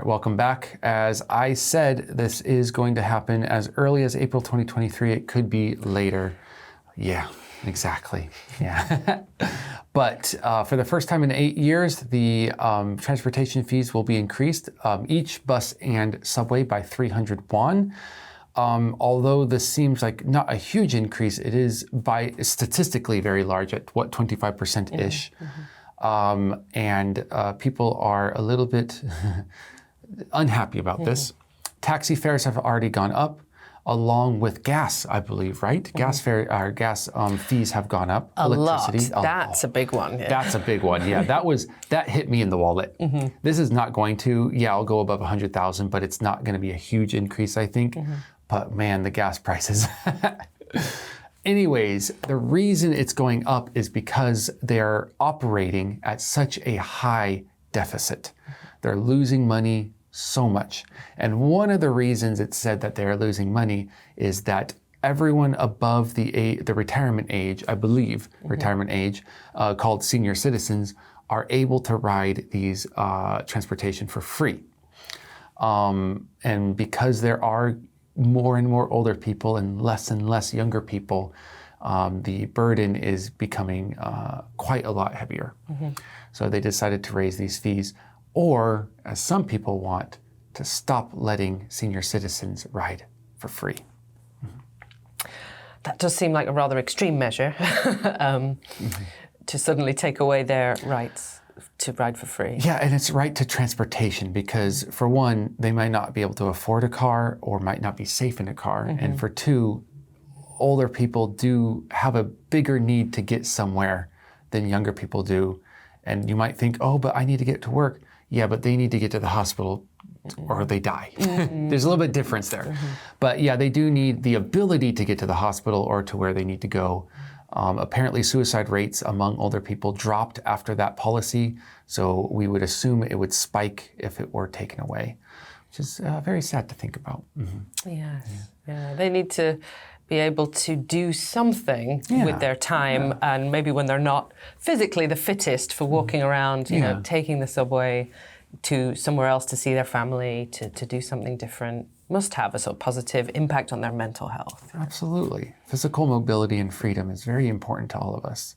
right, welcome back. As I said, this is going to happen as early as April 2023. It could be later. Yeah, exactly. Yeah. But for the first time in 8 years, the transportation fees will be increased, each bus and subway by 300 won. Although this seems like not a huge increase, it is by statistically very large at 25%-ish. And people are a little bit unhappy about this. Taxi fares have already gone up, along with gas, I believe, right? Gas fees have gone up. A Electricity. lot. That's a big one. Yeah. That's a big one. Yeah, that hit me in the wallet. This is not going to. Yeah, I'll go above 100,000, but it's not going to be a huge increase, I think. But man, the gas prices. Anyways, the reason it's going up is because they're operating at such a high deficit. They're losing money so much. And one of the reasons it's said that they're losing money is that everyone above the retirement age, I believe, retirement age, called senior citizens, are able to ride these transportation for free. And because there are more and more older people and less younger people, the burden is becoming quite a lot heavier. So they decided to raise these fees, or as some people want, to stop letting senior citizens ride for free. That does seem like a rather extreme measure to suddenly take away their rights to ride for free. Yeah, and it's right to transportation because, for one, they might not be able to afford a car or might not be safe in a car. And for two, older people do have a bigger need to get somewhere than younger people do. And you might think, oh, but I need to get to work. Yeah, but they need to get to the hospital or they die. There's a little bit difference there. But yeah, they do need the ability to get to the hospital or to where they need to go. Apparently suicide rates among older people dropped after that policy, so we would assume it would spike if it were taken away, which is very sad to think about. Yes, yeah. They need to be able to do something with their time, and maybe when they're not physically the fittest for walking around, you know, taking the subway to somewhere else to see their family, to do something different, must have a sort of positive impact on their mental health. Absolutely. Physical mobility and freedom is very important to all of us.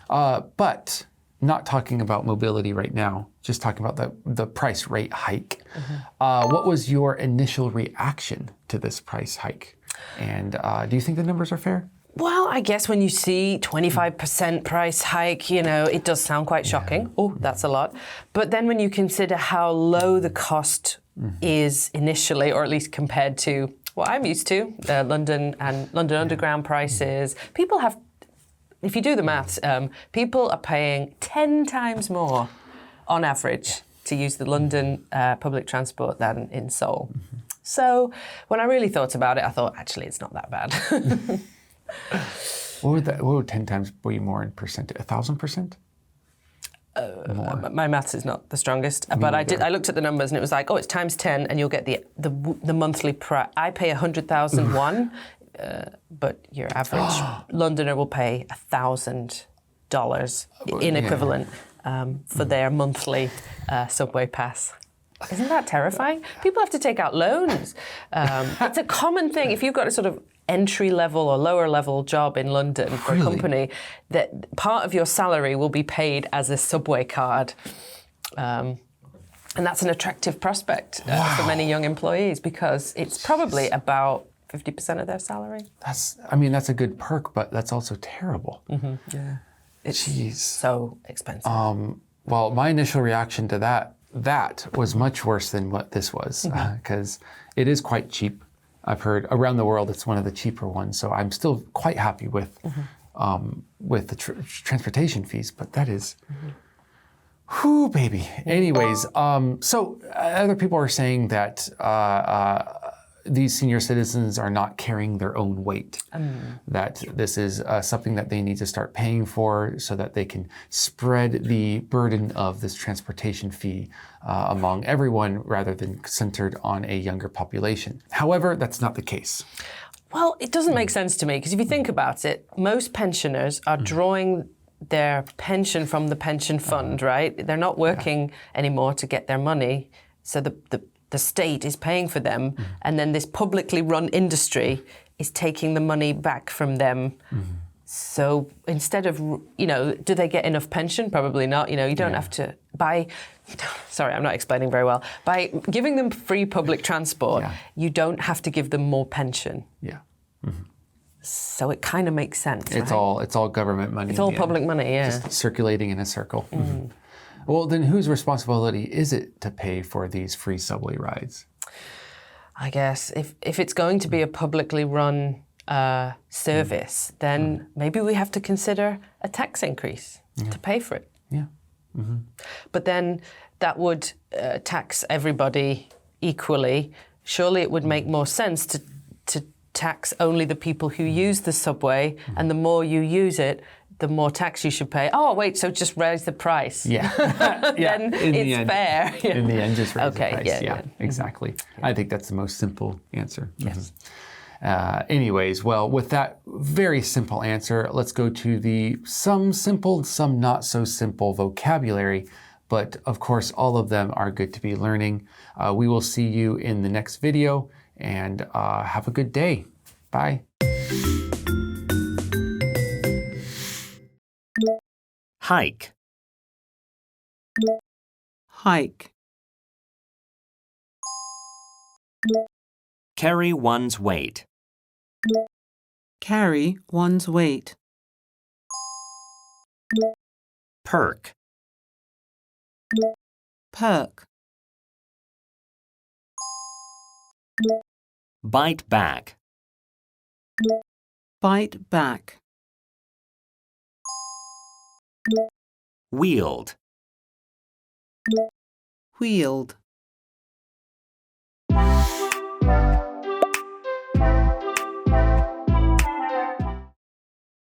But not talking about mobility right now, just talking about the price rate hike. What was your initial reaction to this price hike? And do you think the numbers are fair? Well, I guess when you see 25% price hike, you know, it does sound quite shocking. Oh, that's a lot. But then when you consider how low the cost is initially, or at least compared to what I'm used to, London and London Underground prices, people have, if you do the maths, people are paying 10 times more on average to use the London public transport than in Seoul. So when I really thought about it, I thought, actually, it's not that bad. What would 10 times be more in percent? 1,000%? My maths is not the strongest, but I looked at the numbers and it was like, oh, it's times 10 and you'll get the monthly price. I pay 100,000 won, but your average Londoner will pay $1,000 in equivalent for their monthly subway pass. Isn't that terrifying? People have to take out loans. It's a common thing. If you've got a sort of entry-level or lower-level job in London for a company, that part of your salary will be paid as a subway card. And that's an attractive prospect for many young employees because it's probably about 50% of their salary. That's a good perk, but that's also terrible. Yeah. It's Jeez. so expensive. Well, my initial reaction to that was much worse than what this was because it is quite cheap. I've heard around the world it's one of the cheaper ones, so I'm still quite happy with the transportation fees. But that is, whoo, baby. Anyways, so other people are saying that these senior citizens are not carrying their own weight. That this is something that they need to start paying for so that they can spread the burden of this transportation fee among everyone rather than centered on a younger population. However, that's not the case. Well, it doesn't make sense to me because if you think about it, most pensioners are drawing their pension from the pension fund, right? They're not working anymore to get their money. So the state is paying for them, and then this publicly run industry is taking the money back from them. So instead of, do they get enough pension? Probably not. You don't have to sorry, I'm not explaining very well. By giving them free public transport, you don't have to give them more pension. Yeah. So it kind of makes sense. It's right? all government money. It's all public money, yeah. Just circulating in a circle. Well, then whose responsibility is it to pay for these free subway rides? I guess if it's going to be a publicly run service, then maybe we have to consider a tax increase to pay for it. Yeah. But then that would tax everybody equally. Surely it would make more sense to tax only the people who use the subway, and the more you use it, the more tax you should pay. Oh, wait, so just raise the price. Yeah. Then it's fair. In the end, just raise the price. Yeah, exactly. I think that's the most simple answer. Yes. Anyways, well, with that very simple answer, let's go to some simple, some not so simple vocabulary. But of course, all of them are good to be learning. We will see you in the next video, and have a good day. Bye. Hike. Hike. Carry one's weight. Carry one's weight. Perk. Perk. Bite back. Bite back. Wield. Wheeled.